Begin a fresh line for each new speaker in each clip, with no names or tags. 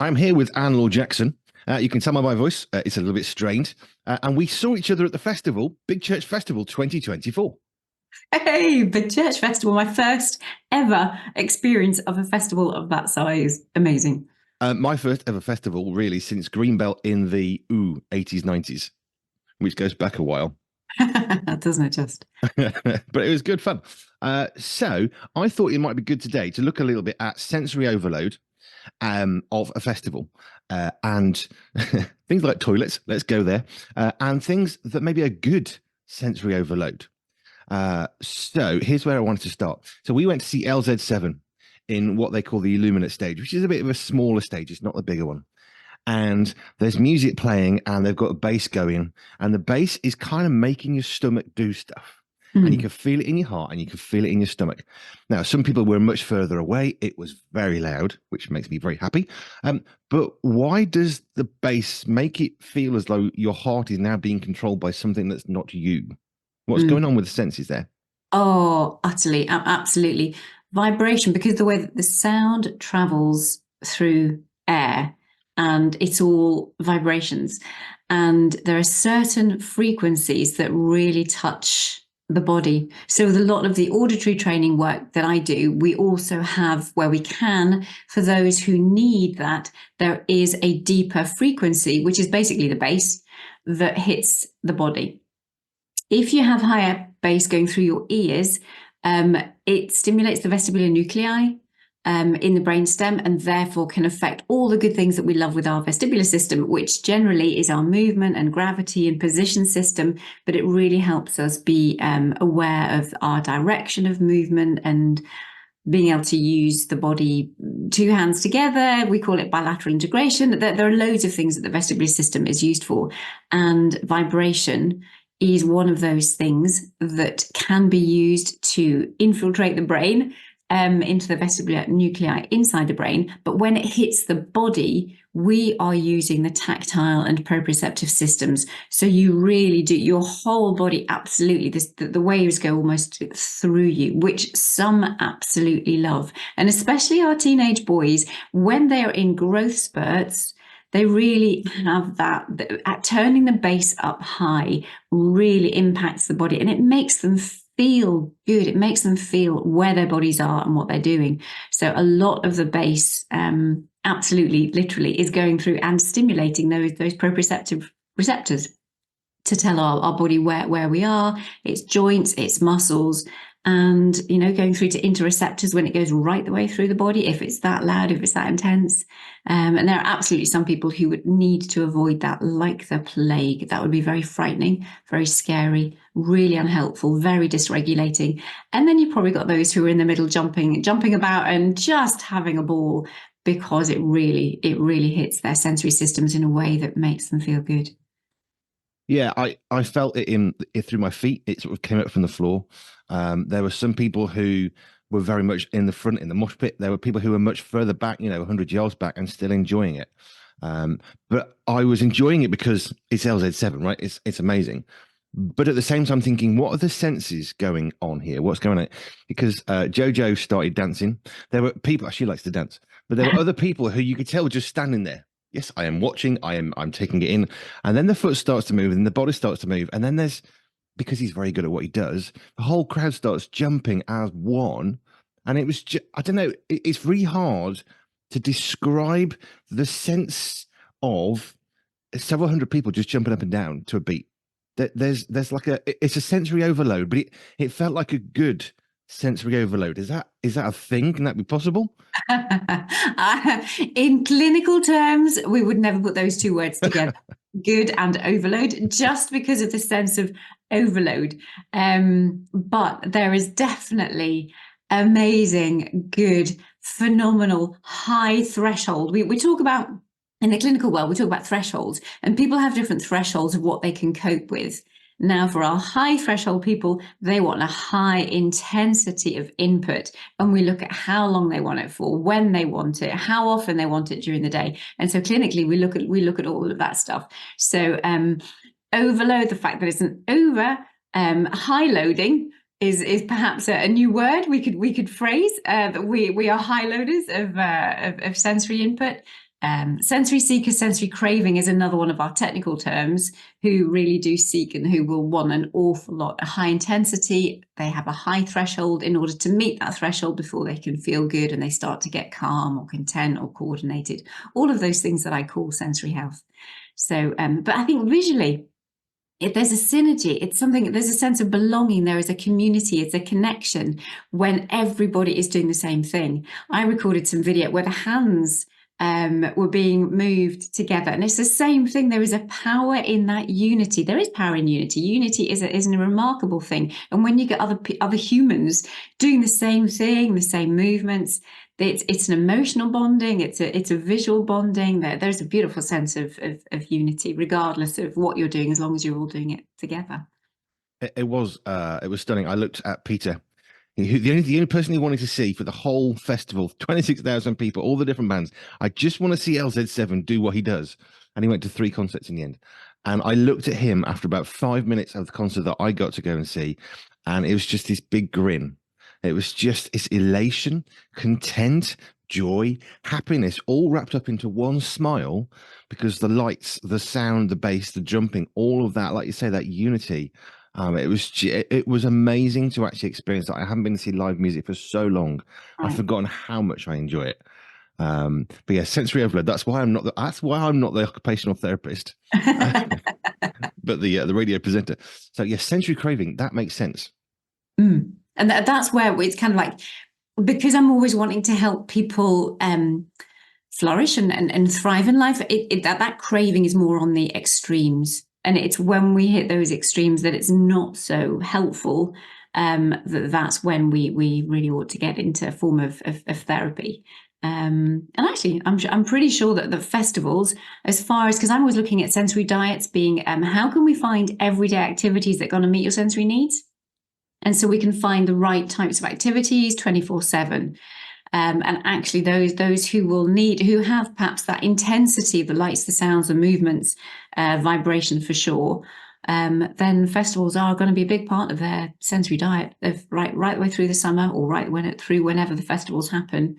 I'm here with Anne Laure Jackson. You can tell by my voice, it's a little bit strained. And we saw each other at the festival, Big Church Festival 2024.
Hey, the church festival, my first ever experience of a festival of that size. Amazing.
My first ever festival, really, since Greenbelt in the 80s, 90s, which goes back a while.
Doesn't it just?
But it was good fun. So I thought it might be good today to look a little bit at sensory overload of a festival and things like toilets, let's go there, and things that maybe are good sensory overload. So here's where I wanted to start. So we went to see LZ7 in what they call the Illuminate stage, which is a bit of a smaller stage. It's not the bigger one. And there's music playing and they've got a bass going, and the bass is kind of making your stomach do stuff. And you can feel it in your heart and you can feel it in your stomach. Now, some people were much further away. It was very loud, which makes me very happy. But why does the bass make it feel as though your heart is now being controlled by something that's not you? What's going on with the senses there?
Oh, utterly, absolutely. Vibration, because the way that the sound travels through air and it's all vibrations. And there are certain frequencies that really touch the body. So with a lot of the auditory training work that I do, we also have, where we can, for those who need that, there is a deeper frequency, which is basically the bass that hits the body. If you have higher bass going through your ears, it stimulates the vestibular nuclei in the brainstem, and therefore can affect all the good things that we love with our vestibular system, which generally is our movement and gravity and position system. But it really helps us be aware of our direction of movement and being able to use the body, two hands together. We call it bilateral integration. There are loads of things that the vestibular system is used for, and vibration is one of those things that can be used to infiltrate the brain into the vestibular nuclei inside the brain. But when it hits the body, we are using the tactile and proprioceptive systems. So you really do, your whole body, absolutely, the waves go almost through you, which some absolutely love. And especially our teenage boys, when they are in growth spurts, they really have that, turning the bass up high really impacts the body, and it makes them feel good. It makes them feel where their bodies are and what they're doing. So a lot of the bass absolutely, literally, is going through and stimulating those proprioceptive receptors to tell our body where we are, its joints, its muscles, and going through to interoceptors when it goes right the way through the body, if it's that loud, if it's that intense. And there are absolutely some people who would need to avoid that like the plague. That would be very frightening, very scary, really unhelpful, very dysregulating. And then you've probably got those who are in the middle, jumping about and just having a ball, because it really hits their sensory systems in a way that makes them feel good.
Yeah, I felt it through my feet. It sort of came up from the floor. There were some people who were very much in the front in the mosh pit. There were people who were much further back, 100 yards back, and still enjoying it. But I was enjoying it because it's LZ7, right? It's amazing. But at the same time, thinking, what are the senses going on here? What's going on? Because Jojo started dancing. There were people. She likes to dance, but there were other people who you could tell just standing there. Yes, I am watching. I'm taking it in, and then the foot starts to move, and the body starts to move, and then there's, because he's very good at what he does, the whole crowd starts jumping as one, and it was I don't know. It's really hard to describe the sense of several hundred people just jumping up and down to a beat. There's like it's a sensory overload, but it felt like a good sensory overload. Is that a thing? Can that be possible?
In clinical terms, we would never put those two words together, good and overload, just because of the sense of overload. But there is definitely amazing, good, phenomenal, high threshold. We talk about, in the clinical world, we talk about thresholds, and people have different thresholds of what they can cope with. Now, for our high threshold people, they want a high intensity of input, and we look at how long they want it for, when they want it, how often they want it during the day. And so clinically, we look at all of that stuff. So overload, the fact that it's an over, high loading is perhaps a new word we could phrase, that we are high loaders of sensory input. Sensory seeker, sensory craving is another one of our technical terms, who really do seek and who will want an awful lot, a high intensity. They have a high threshold in order to meet that threshold before they can feel good and they start to get calm or content or coordinated. All of those things that I call sensory health. So, but I think visually, if there's a synergy, it's something, there's a sense of belonging, there is a community, it's a connection when everybody is doing the same thing. I recorded some video where the hands were being moved together, and it's the same thing. There is a power in that unity. There is power in unity. Unity is a remarkable thing, and when you get other humans doing the same thing, the same movements, it's an emotional bonding, it's a visual bonding. There's a beautiful sense of unity, regardless of what you're doing, as long as you're all doing it together.
It was stunning. I looked at Peter, the only person he wanted to see for the whole festival, 26,000 people, all the different bands. I just want to see LZ7 do what he does, and he went to 3 concerts in the end. And I looked at him after about 5 minutes of the concert that I got to go and see, and it was just this big grin. It was just it's elation, content, joy, happiness, all wrapped up into one smile, because the lights, the sound, the bass, the jumping, all of that, like you say, that unity. It was amazing to actually experience that. I haven't been to see live music for so long. I've
Right.
forgotten how much I enjoy it. But yeah, sensory overload. That's why I'm not the occupational therapist, but the radio presenter. So yeah, sensory craving, that makes sense.
And that's where it's kind of like, because I'm always wanting to help people flourish and thrive in life, that craving is more on the extremes. And it's when we hit those extremes that it's not so helpful. That's when we really ought to get into a form of therapy. And actually, I'm pretty sure that the festivals, as far as, because I'm always looking at sensory diets being, how can we find everyday activities that are going to meet your sensory needs? And so we can find the right types of activities 24/7. And actually those who have perhaps that intensity, the lights, the sounds, the movements, vibration for sure, then festivals are going to be a big part of their sensory diet of right the way through the summer, or whenever the festivals happen,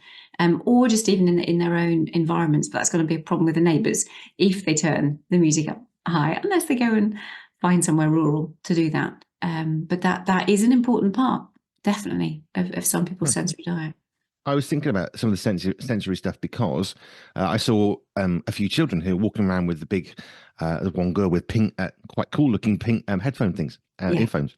or just even in their own environments. But that's going to be a problem with the neighbours if they turn the music up high, unless they go and find somewhere rural to do that. But that is an important part, definitely, of some people's sensory diet.
I was thinking about some of the sensory stuff because I saw a few children who were walking around with the one girl with pink, quite cool looking pink headphone things,
Yeah.
earphones,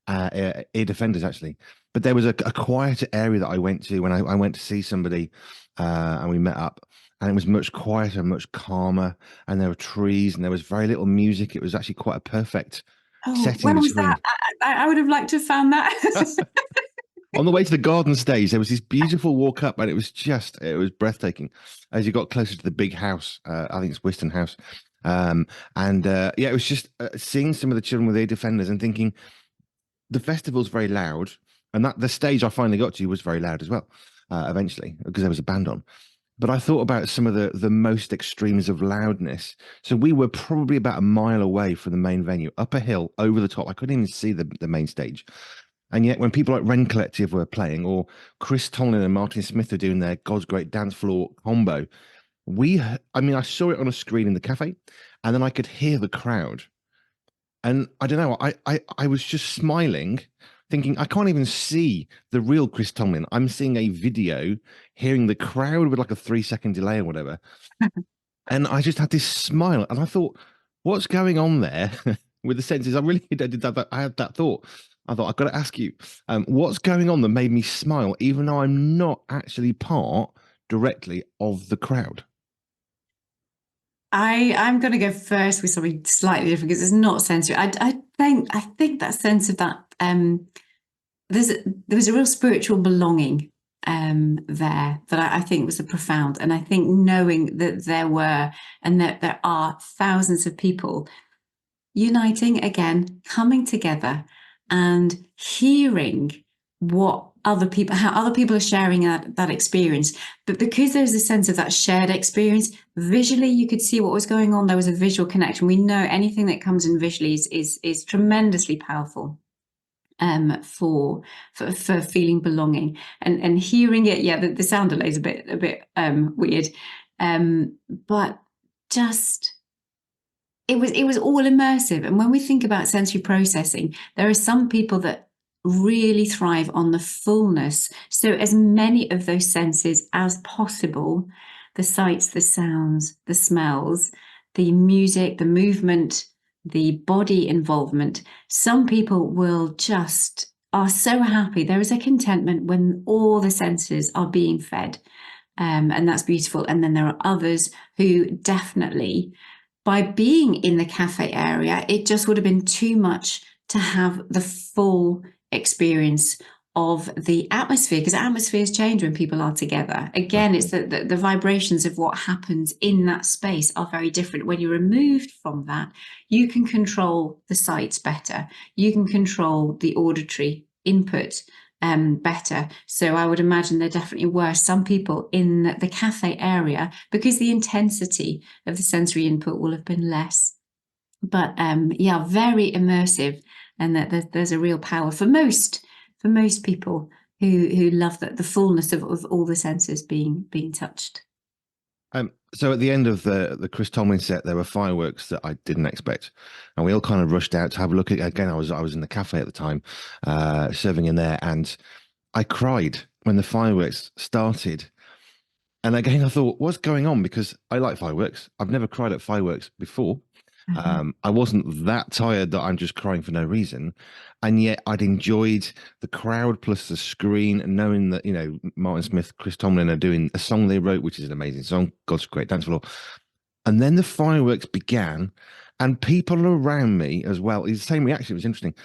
ear defenders actually. But there was a quieter area that I went to when I went to see somebody, and we met up, and it was much quieter, much calmer, and there were trees and there was very little music. It was actually quite a perfect
Oh,
setting
when was that?
between.
I would have liked to have found that.
On the way to the garden stage, there was this beautiful walk up, and it was breathtaking as you got closer to the big house. I think it's Whiston House. And yeah, it was just seeing some of the children with ear defenders and thinking the festival's very loud, and that the stage I finally got to was very loud as well, eventually, because there was a band on. But I thought about some of the most extremes of loudness. So we were probably about a mile away from the main venue, up a hill, over the top. I couldn't even see the main stage. And yet, when people like Ren Collective were playing, or Chris Tomlin and Martin Smith were doing their God's Great Dance Floor combo, I saw it on a screen in the cafe, and then I could hear the crowd. And I don't know, I was just smiling, thinking, I can't even see the real Chris Tomlin. I'm seeing a video, hearing the crowd with like a 3-second delay or whatever. And I just had this smile, and I thought, what's going on there with the senses? I really did that. I had that thought. I thought, I've got to ask you, what's going on that made me smile, even though I'm not actually part directly of the crowd?
I'm going to go first with something slightly different because it's not sensory. I think that sense of that there was a real spiritual belonging there that I think was a profound, and I think knowing that there are thousands of people uniting again, coming together, and hearing how other people are sharing that experience. But because there's a sense of that shared experience, visually you could see what was going on. There was a visual connection. We know anything that comes in visually is tremendously powerful for feeling belonging, and hearing it. Yeah, the sound delay is a bit weird. But just it was all immersive. And when we think about sensory processing, there are some people that really thrive on the fullness. So as many of those senses as possible, the sights, the sounds, the smells, the music, the movement, the body involvement. Some people will just are so happy. There is a contentment when all the senses are being fed. And that's beautiful. And then there are others who definitely, by being in the cafe area, it just would have been too much to have the full experience of the atmosphere, because atmospheres change when people are together. Again, it's the vibrations of what happens in that space are very different. When you're removed from that, you can control the sights better. You can control the auditory input better. So I would imagine there definitely were some people in the cafe area, because the intensity of the sensory input will have been less. But yeah, very immersive, and that there's a real power for most people who love the fullness of all the senses being touched.
So at the end of the Chris Tomlin set, there were fireworks that I didn't expect, and we all kind of rushed out to have a look at it. Again, I was in the cafe at the time, serving in there, and I cried when the fireworks started. And again, I thought, what's going on? Because I like fireworks. I've never cried at fireworks before. I wasn't that tired that I'm just crying for no reason. And yet I'd enjoyed the crowd plus the screen, and knowing that, Martin Smith, Chris Tomlin are doing a song they wrote, which is an amazing song, God's Great Dance Floor. And then the fireworks began, and people around me as well, it's the same reaction. It was interesting.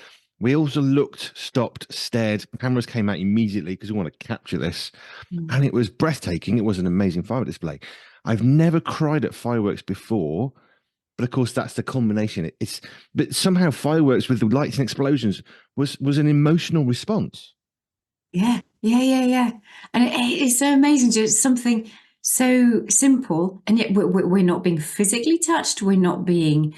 We also looked, stopped, stared. Cameras came out immediately because we want to capture this. And it was breathtaking. It was an amazing firework display. I've never cried at fireworks before, but of course that's the combination. But somehow fireworks with the lights and explosions was an emotional response.
Yeah. And it's so amazing. Just something so simple, and yet we're not being physically touched. We're not being.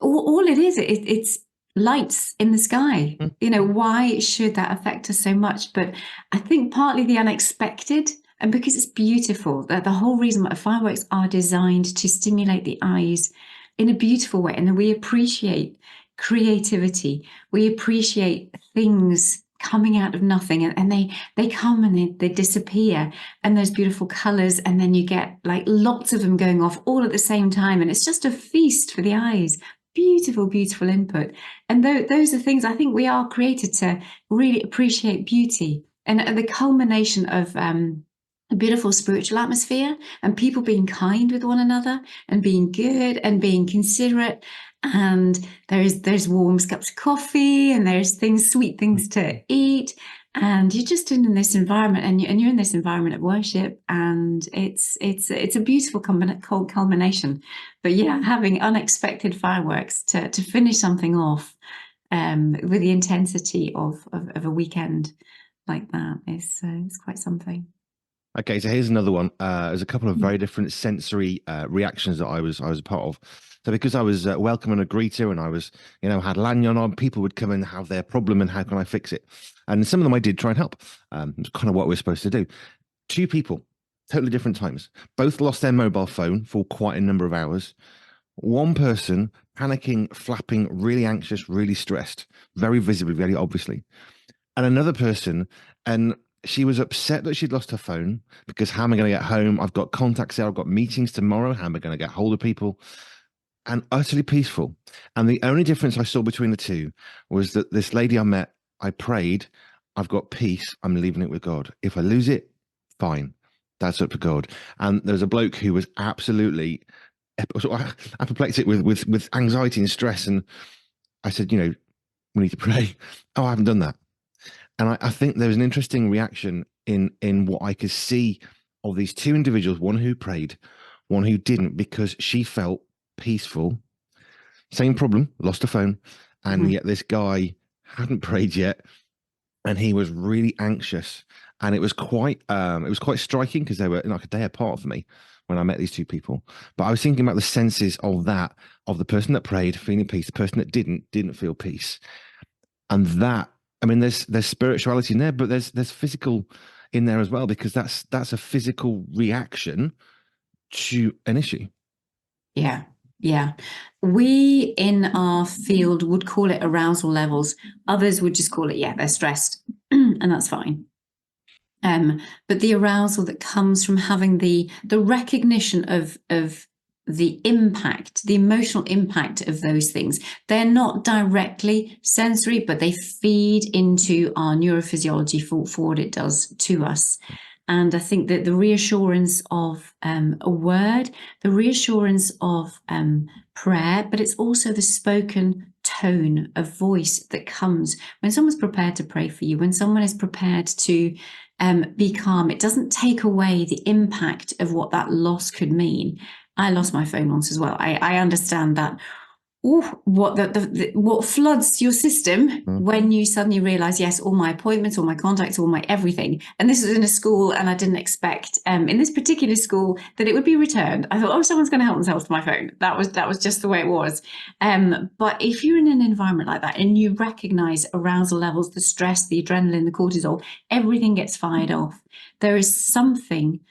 All it is, it's lights in the sky.
Mm.
Why should that affect us so much? But I think partly the unexpected, and because it's beautiful. That the whole reason why fireworks are designed to stimulate the eyes in a beautiful way, and then we appreciate creativity. We appreciate things coming out of nothing, and they come and they disappear, and there's beautiful colors, and then you get like lots of them going off all at the same time, and it's just a feast for the eyes. Beautiful input. And those are things I think we are created to really appreciate beauty, and the culmination of a beautiful spiritual atmosphere, and people being kind with one another, and being good, and being considerate. And there's warm cups of coffee, and there's sweet things to eat, and you're just in this environment, and you're in this environment of worship, and it's a beautiful culmination. But yeah, having unexpected fireworks to finish something off with the intensity of a weekend like that is it's quite something.
Okay, so here's another one. There's a couple of very different sensory reactions that I was a part of. So because I was welcome and a greeter, and I was, had lanyard on, people would come and have their problem and how can I fix it? And some of them I did try and help. It's kind of what we're supposed to do. Two people, totally different times. Both lost their mobile phone for quite a number of hours. One person panicking, flapping, really anxious, really stressed, very visibly, very obviously. And another person, and she was upset that she'd lost her phone because how am I going to get home? I've got contacts there. I've got meetings tomorrow. How am I going to get hold of people? And utterly peaceful. And the only difference I saw between the two was that this lady I met, I prayed, I've got peace. I'm leaving it with God. If I lose it, fine. That's up to God. And there's a bloke who was absolutely apoplectic with anxiety and stress. And I said, we need to pray. Oh, I haven't done that. And I think there was an interesting reaction in what I could see of these two individuals, one who prayed, one who didn't, because she felt peaceful. Same problem, lost a phone. And yet this guy hadn't prayed yet, and he was really anxious. And it was quite striking because they were like a day apart for me when I met these two people. But I was thinking about the senses of the person that prayed, feeling peace, the person that didn't feel peace. And that, I mean, there's spirituality in there, but there's physical in there as well, because that's a physical reaction to an issue.
Yeah. Yeah. We in our field would call it arousal levels. Others would just call it, yeah, they're stressed. And that's fine. But the arousal that comes from having the recognition of the impact, the emotional impact of those things, they're not directly sensory, but they feed into our neurophysiology for what it does to us. And I think that the reassurance of a word, the reassurance of prayer, but it's also the spoken tone of voice that comes when someone's prepared to pray for you, when someone is prepared to be calm. It doesn't take away the impact of what that loss could mean. I lost my phone once as well. I understand that. Ooh, what floods your system when you suddenly realize, yes, all my appointments, all my contacts, all my everything. And this was in a school, and I didn't expect in this particular school that it would be returned. I thought, oh, someone's going to help themselves to my phone. That was just the way it was. But if you're in an environment like that and you recognize arousal levels, the stress, the adrenaline, the cortisol, everything gets fired off. There is something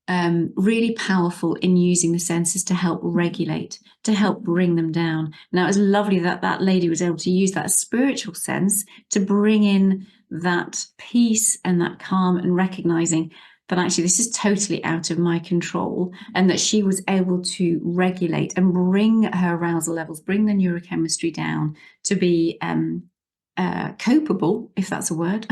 really powerful in using the senses to help regulate, to help bring them down. Now, it was lovely that that lady was able to use that spiritual sense to bring in that peace and that calm, and recognizing that actually this is totally out of my control, and that she was able to regulate and bring her arousal levels, bring the neurochemistry down to be copeable, if that's a word.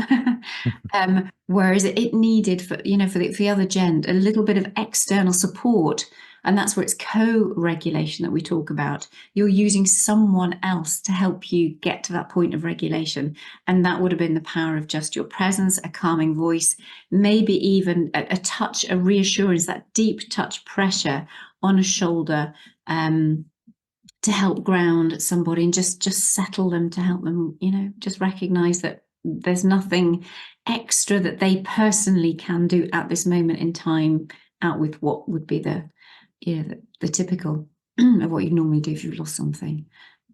Whereas it needed for the other gender a little bit of external support, and that's where it's co-regulation that we talk about. You're using someone else to help you get to that point of regulation, and that would have been the power of just your presence, a calming voice, maybe even a touch, a reassurance, that deep touch pressure on a shoulder, to help ground somebody and just settle them, to help them, just recognize that there's nothing extra that they personally can do at this moment in time, out with what would be the typical of what you normally do if you've lost something.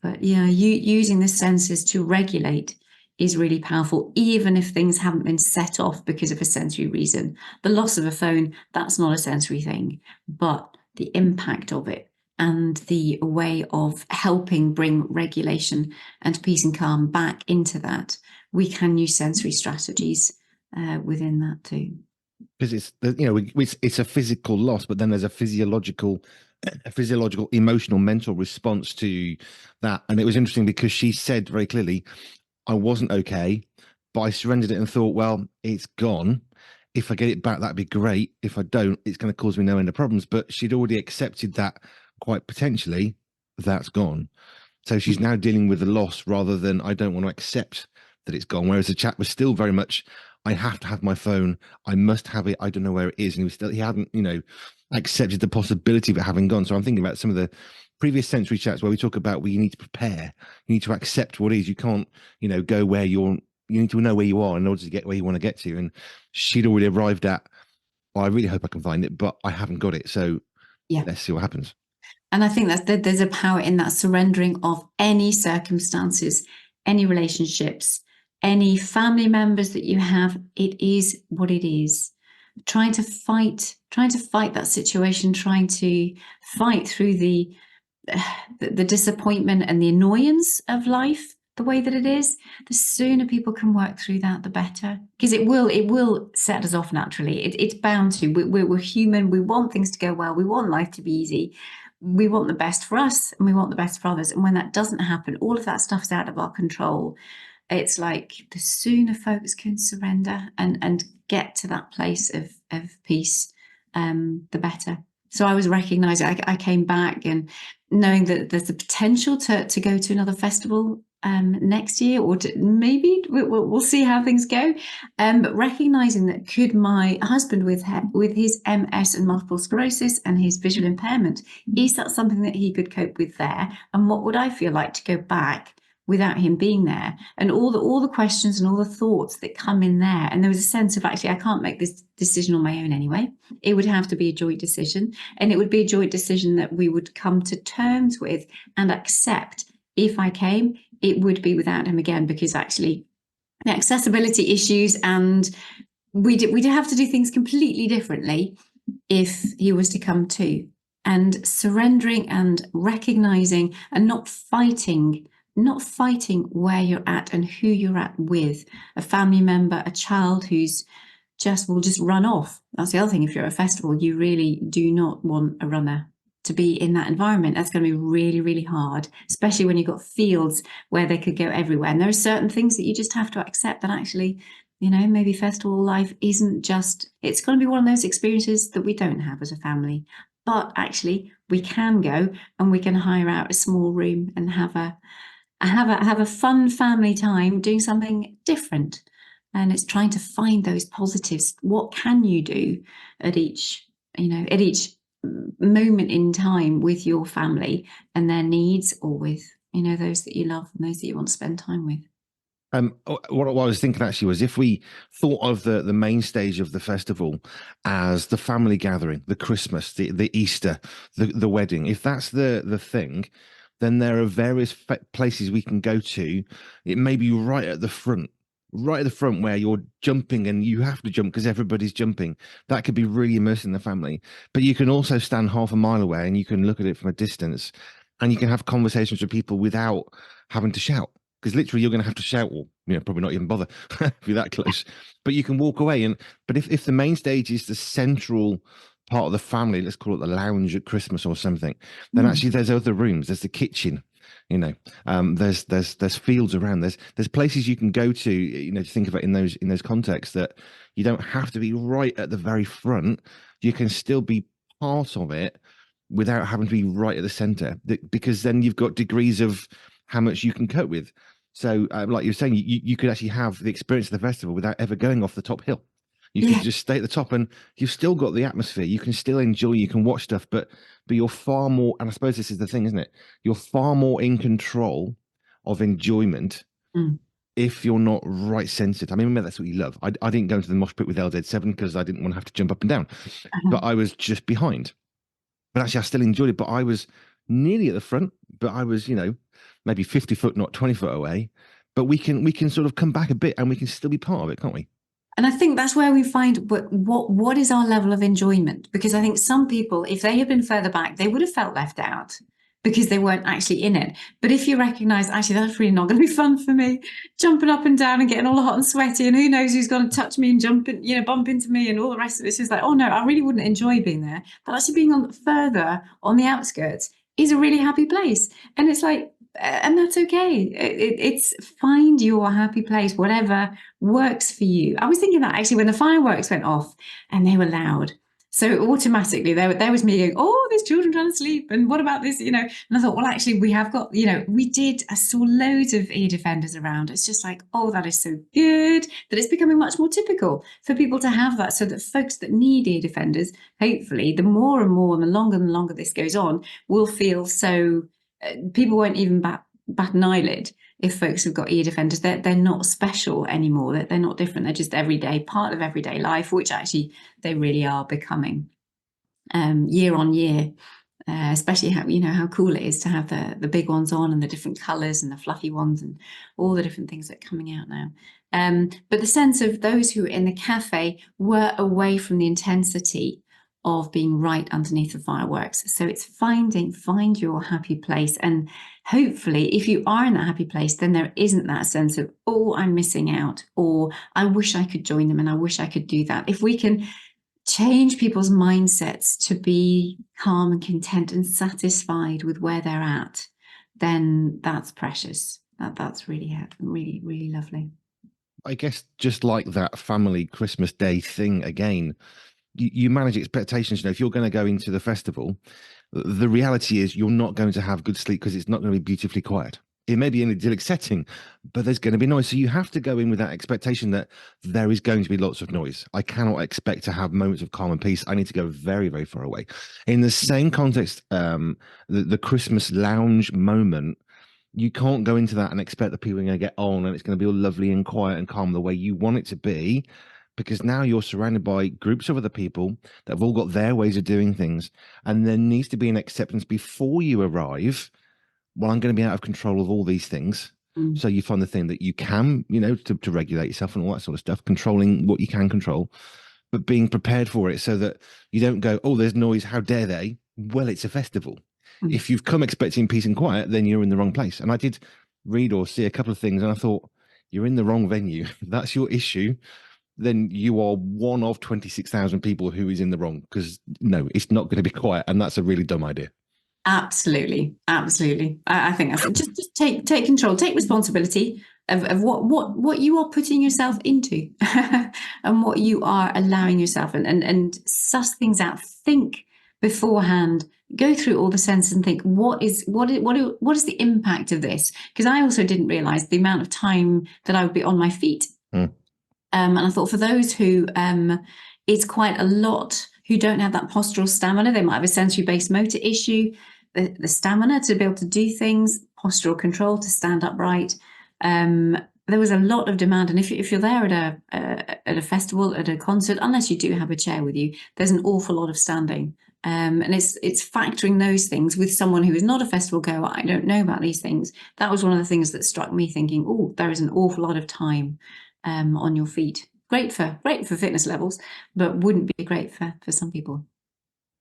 But yeah, using the senses to regulate is really powerful, even if things haven't been set off because of a sensory reason. The loss of a phone, that's not a sensory thing, but the impact of it and the way of helping bring regulation and peace and calm back into that, we can use sensory strategies within that too.
Because it's a physical loss, but then there's a physiological, emotional, mental response to that. And it was interesting because she said very clearly, I wasn't okay, but I surrendered it and thought, well, it's gone. If I get it back, that'd be great. If I don't, it's going to cause me no end of problems. But she'd already accepted that quite potentially that's gone. So she's now dealing with the loss rather than I don't want to accept that it's gone. Whereas the chap was still very much, I have to have my phone. I must have it. I don't know where it is. And he hadn't, accepted the possibility of it having gone. So I'm thinking about some of the previous sensory chats where we talk about you need to prepare. You need to accept what is. You can't, go where you need to know where you are in order to get where you want to get to. And she'd already arrived at, well, I really hope I can find it, but I haven't got it. So
yeah,
let's see what happens.
And I think there's a power in that surrendering of any circumstances, any relationships, any family members that you have. It is what it is. Trying to fight that situation, trying to fight through the disappointment and the annoyance of life the way that it is, the sooner people can work through that, the better. Because it will set us off naturally. It's bound to. We're human. We want things to go well. We want life to be easy. We want the best for us and we want the best for others. And when that doesn't happen, all of that stuff's out of our control. It's like the sooner folks can surrender and get to that place of peace, the better. So I was recognizing, I came back and knowing that there's the potential to go to another festival next year, or maybe we'll see how things go. But recognizing that could my husband with his MS and multiple sclerosis and his visual impairment, is that something that he could cope with there? And what would I feel like to go back without him being there? And all the questions and all the thoughts that come in there. And there was a sense of, actually, I can't make this decision on my own anyway. It would have to be a joint decision, and it would be a joint decision that we would come to terms with and accept. If I came, it would be without him again, because actually the accessibility issues, and we'd have to do things completely differently. if he was to come to, and surrendering and recognizing and not fighting where you're at and who you're at with a family member, a child who's just run off. That's the other thing. If you're at a festival, you really do not want a runner to be in that environment. That's going to be really, really hard, especially when you've got fields where they could go everywhere. And there are certain things that you just have to accept that actually, maybe festival life isn't just, it's going to be one of those experiences that we don't have as a family. But actually, we can go and we can hire out a small room and have a fun family time doing something different. And it's trying to find those positives. What can you do at each moment in time with your family and their needs, or with those that you love and those that you want to spend time with?
What I was thinking actually was, if we thought of the main stage of the festival as the family gathering, the Christmas, the Easter, the wedding, if that's the thing, then there are various places we can go to. It may be right at the front where you're jumping and you have to jump because everybody's jumping. That could be really immersing the family. But you can also stand half a mile away and you can look at it from a distance, and you can have conversations with people without having to shout, because literally you're going to have to shout, or probably not even bother if you're that close. But you can walk away. But if the main stage is the central part of the family, let's call it the lounge at Christmas or something, then actually there's other rooms. There's the kitchen, there's fields around. There's places you can go to think of it in those contexts, that you don't have to be right at the very front. You can still be part of it without having to be right at the center, because then you've got degrees of how much you can cope with. So like you're saying, you could actually have the experience of the festival without ever going off the top hill. You could just stay at the top, and you've still got the atmosphere. You can still enjoy, you can watch stuff, but you're far more, and I suppose this is the thing, isn't it? You're far more in control of enjoyment if you're not right centered. I mean, maybe that's what you love. I didn't go into the mosh pit with LZ7 because I didn't want to have to jump up and down, but I was just behind. But actually, I still enjoyed it. But I was nearly at the front, but I was, maybe 50 foot, not 20 foot away. But we can sort of come back a bit, and we can still be part of it, can't we?
And I think that's where we find what is our level of enjoyment. Because I think some people, if they had been further back, they would have felt left out because they weren't actually in it. But if you recognize, actually, that's really not going to be fun for me, jumping up and down and getting all hot and sweaty, and who knows who's going to touch me and bump into me and all the rest of it. It's just like, oh no, I really wouldn't enjoy being there. But actually being further on the outskirts is a really happy place. And it's like, and that's okay. It's find your happy place, whatever works for you. I was thinking that actually when the fireworks went off and they were loud. So automatically there was me going, oh, there's children trying to sleep. And what about this? And I thought, well, actually, we have got, I saw loads of ear defenders around. It's just like, oh, that is so good that it's becoming much more typical for people to have that, so that folks that need ear defenders, hopefully, the more and more and the longer this goes on, will feel so, people won't even bat an eyelid if folks have got ear defenders. They're not special anymore. They're not different. They're just everyday, part of everyday life, which actually they really are becoming year on year. Especially how cool it is to have the big ones on, and the different colours and the fluffy ones and all the different things that are coming out now. But the sense of those who were in the cafe were away from the intensity of being right underneath the fireworks. So it's find your happy place. And hopefully, if you are in that happy place, then there isn't that sense of, oh, I'm missing out, or I wish I could join them and I wish I could do that. If we can change people's mindsets to be calm and content and satisfied with where they're at, then that's precious. That's really, really, really lovely.
I guess just like that family Christmas Day thing again, you manage expectations. If you're going to go into the festival, the reality is you're not going to have good sleep because it's not going to be beautifully quiet. It may be an idyllic setting, but there's going to be noise. So you have to go in with that expectation that there is going to be lots of noise. I cannot expect to have moments of calm and peace. I need to go very, very far away. In the same context, the Christmas lounge moment, you can't go into that and expect that people are going to get on and it's going to be all lovely and quiet and calm the way you want it to be, because now you're surrounded by groups of other people that have all got their ways of doing things. And there needs to be an acceptance before you arrive. Well, I'm going to be out of control of all these things. So you find the thing that you can, to regulate yourself and all that sort of stuff, controlling what you can control. but being prepared for it so that you don't go, oh, there's noise. How dare they? Well, it's a festival.
Mm.
If you've come expecting peace and quiet, then you're in the wrong place. And I did read or see a couple of things, and I thought, you're in the wrong venue. If that's your issue, then you are one of 26,000 people who is in the wrong, because no, it's not going to be quiet. And that's a really dumb idea.
Absolutely, absolutely. I think that's it. Just take control, take responsibility of what you are putting yourself into and what you are allowing yourself and suss things out. Think beforehand, go through all the senses and think what is the impact of this? Because I also didn't realize the amount of time that I would be on my feet.
Mm.
And I thought for those who it's quite a lot who don't have that postural stamina, they might have a sensory-based motor issue, the stamina to be able to do things, postural control to stand upright. There was a lot of demand, and if you're there at a festival, at a concert, unless you do have a chair with you, there's an awful lot of standing. And it's factoring those things with someone who is not a festival goer. I don't know about these things. That was one of the things that struck me, thinking, oh, there is an awful lot of time on your feet. Great for fitness levels, but wouldn't be great for some people.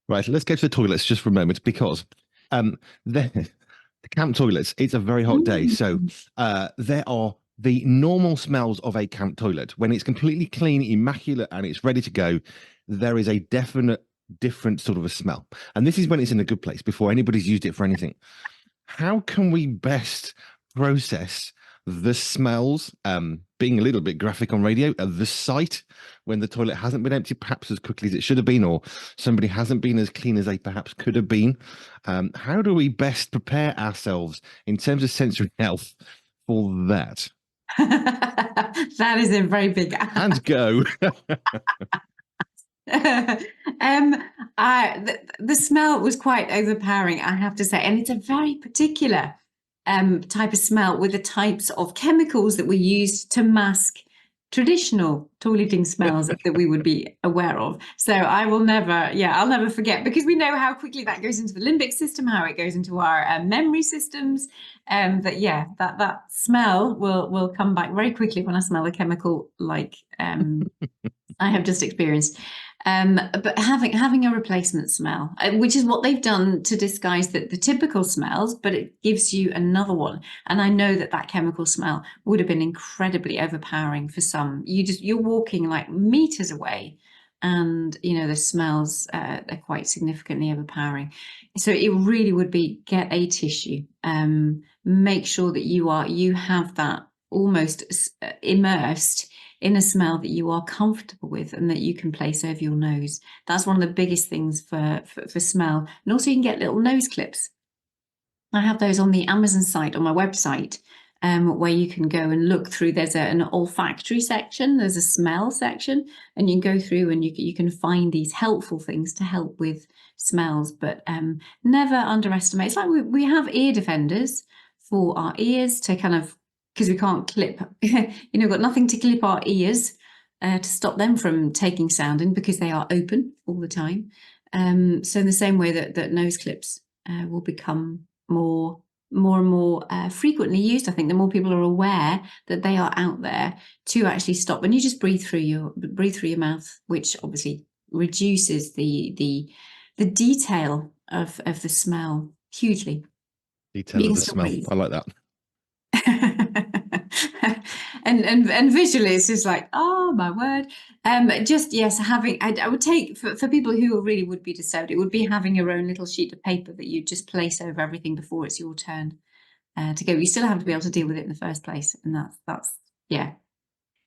Right, let's go to the toilets just for a moment, because the camp toilets, it's a very hot day. So there are the normal smells of a camp toilet. When it's completely clean, immaculate, and it's ready to go, there is a definite different sort of a smell. And this is when it's in a good place, before anybody's used it for anything. How can we best process the smells, being a little bit graphic on radio, the sight when the toilet hasn't been emptied perhaps as quickly as it should have been, or somebody hasn't been as clean as they perhaps could have been? How do we best prepare ourselves in terms of sensory health for that?
That is a very big
And go.
The smell was quite overpowering, I have to say, and it's a very particular type of smell with the types of chemicals that we use to mask traditional toileting smells that we would be aware of. So I'll never forget, because we know how quickly that goes into the limbic system, how it goes into our memory systems. That smell will come back very quickly when I smell a chemical like I have just experienced. But having a replacement smell, which is what they've done to disguise the typical smells, but it gives you another one. And I know that chemical smell would have been incredibly overpowering for some. You're walking like meters away, and the smells are quite significantly overpowering. So it really would be, get a tissue, make sure that you have that almost immersed in a smell that you are comfortable with and that you can place over your nose. That's one of the biggest things for smell. And also you can get little nose clips. I have those on the Amazon site, on my website, where you can go and look through. There's an olfactory section, there's a smell section, and you can go through and you can find these helpful things to help with smells, but never underestimate. It's like we have ear defenders for our ears to kind of, because we can't clip, got nothing to clip our ears to stop them from taking sound in, because they are open all the time. So in the same way that nose clips will become more and more frequently used, I think the more people are aware that they are out there, to actually stop. And you just breathe through your mouth, which obviously reduces the detail of the smell hugely.
Detail of the smell. Breathe. I like that.
and visually it's just like, oh my word. I would take, for people who really would be disturbed, it would be having your own little sheet of paper that you just place over everything before it's your turn to go. You still have to be able to deal with it in the first place, and that's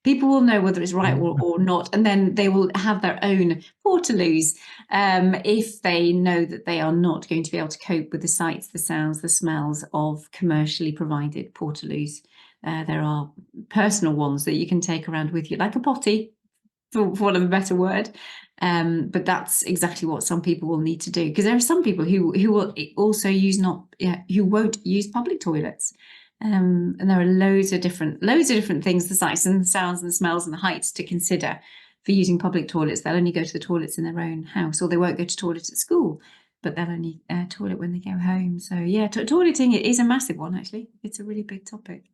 people will know whether it's right or not, and then they will have their own portaloos if they know that they are not going to be able to cope with the sights, the sounds, the smells of commercially provided portaloos. There are personal ones that you can take around with you, like a potty, for want of a better word. But that's exactly what some people will need to do, because there are some people who will also who won't use public toilets. And there are loads of different things, the sights and the sounds and the smells and the heights to consider for using public toilets. They'll only go to the toilets in their own house, or they won't go to toilets at school, but they'll only toilet when they go home. So toileting is a massive one, actually. It's a really big topic.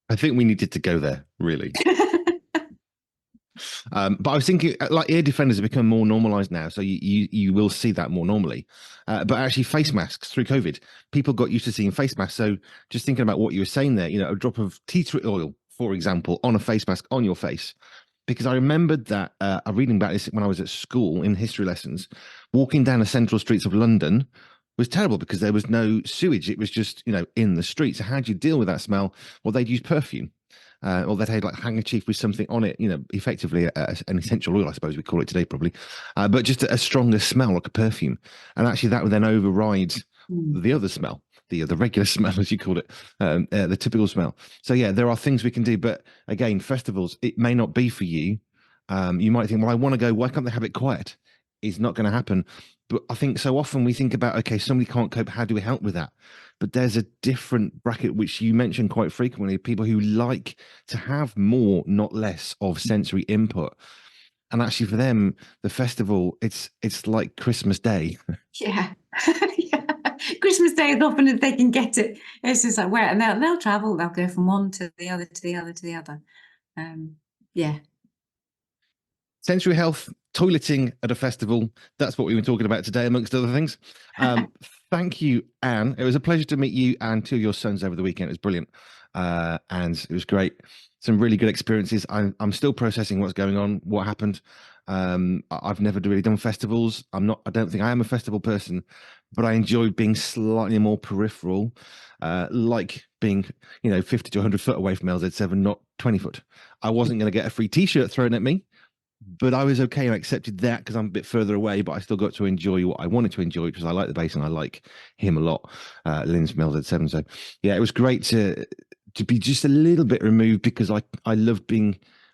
I think we needed to go there, really. But I was thinking, like ear defenders have become more normalized now, so you will see that more normally. But actually, face masks through COVID, people got used to seeing face masks. So just thinking about what you were saying there, a drop of tea tree oil, for example, on a face mask on your face, because I remembered that I'm reading about this when I was at school in history lessons. Walking down the central streets of London was terrible because there was no sewage. It was just in the streets. So how do you deal with that smell? Well, they'd use perfume. Or they'd had like handkerchief with something on it, effectively an essential oil, I suppose we call it today, probably, but just a stronger smell, like a perfume. And actually, that would then override the other smell, the regular smell, as you called it, the typical smell. So yeah, there are things we can do, but again, festivals, it may not be for you. You might think, well, I want to go. Why can't they have it quiet? It's not going to happen. But I think so often we think about, okay, somebody can't cope. How do we help with that? But there's a different bracket, which you mention quite frequently, people who like to have more, not less, of sensory input. And actually, for them, the festival, it's like Christmas Day.
Yeah. Yeah. Christmas Day, as often as they can get it. It's just like, where, and they'll travel, they'll go from one to the other, to the other, to the other. Yeah.
Sensory health, toileting at a festival. That's what we were talking about today, amongst other things. Thank you, Anne. It was a pleasure to meet you and two of your sons over the weekend. It was brilliant. And it was great. Some really good experiences. I'm still processing what's going on, what happened. I've never really done festivals. I don't think I am a festival person, but I enjoyed being slightly more peripheral, like being, 50 to 100 foot away from LZ7, not 20 foot. I wasn't going to get a free t-shirt thrown at me, but I was okay and accepted that because I'm a bit further away, but I still got to enjoy what I wanted to enjoy because I like the bass and I like him a lot. Lynn's from LZ7. So yeah, it was great to be just a little bit removed because I love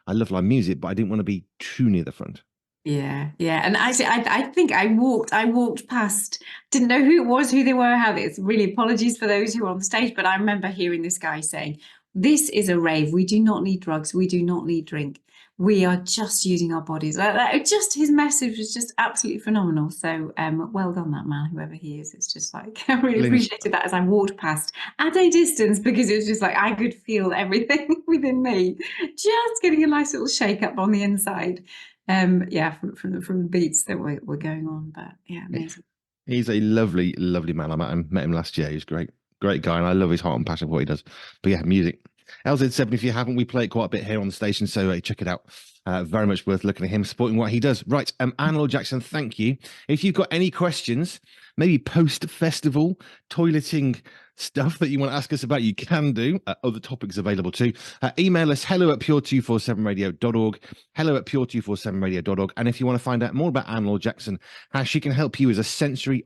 live music, but I didn't want to be too near the front.
Yeah, yeah, and actually, I think I walked past, didn't know who it was, who they were, how it's really apologies for those who were on stage, but I remember hearing this guy saying, "This is a rave. We do not need drugs. We do not need drink. We are just using our bodies." Just his message was just absolutely phenomenal. So, well done, that man, whoever he is. It's just like I really
Lynn's
appreciated that as I walked past at a distance because it was just like I could feel everything within me, just getting a nice little shake up on the inside. Yeah, from the beats that were going on, but yeah, amazing.
He's a lovely, lovely man. I met him last year. He's great, great guy, and I love his heart and passion for what he does. But yeah, music. LZ7, if you haven't, we play it quite a bit here on the station, so check it out. Very much worth looking at him, supporting what he does. Right, Anne Laure Jackson, thank you. If you've got any questions, maybe post-festival toileting stuff that you want to ask us about, you can do. Other topics available too. Email us hello@pure247radio.org, hello@pure247radio.org. And if you want to find out more about Anne Laure Jackson, how she can help you as a sensory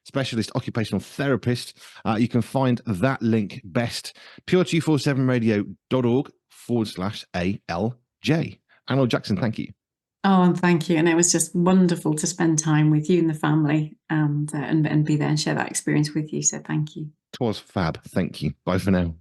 specialist occupational therapist, you can find that link best, pure247radio.org/ALJ. Anne Laure Jackson, thank you.
Oh, and thank you. And it was just wonderful to spend time with you and the family and be there and share that experience with you. So thank you.
'Twas fab. Thank you. Bye for now.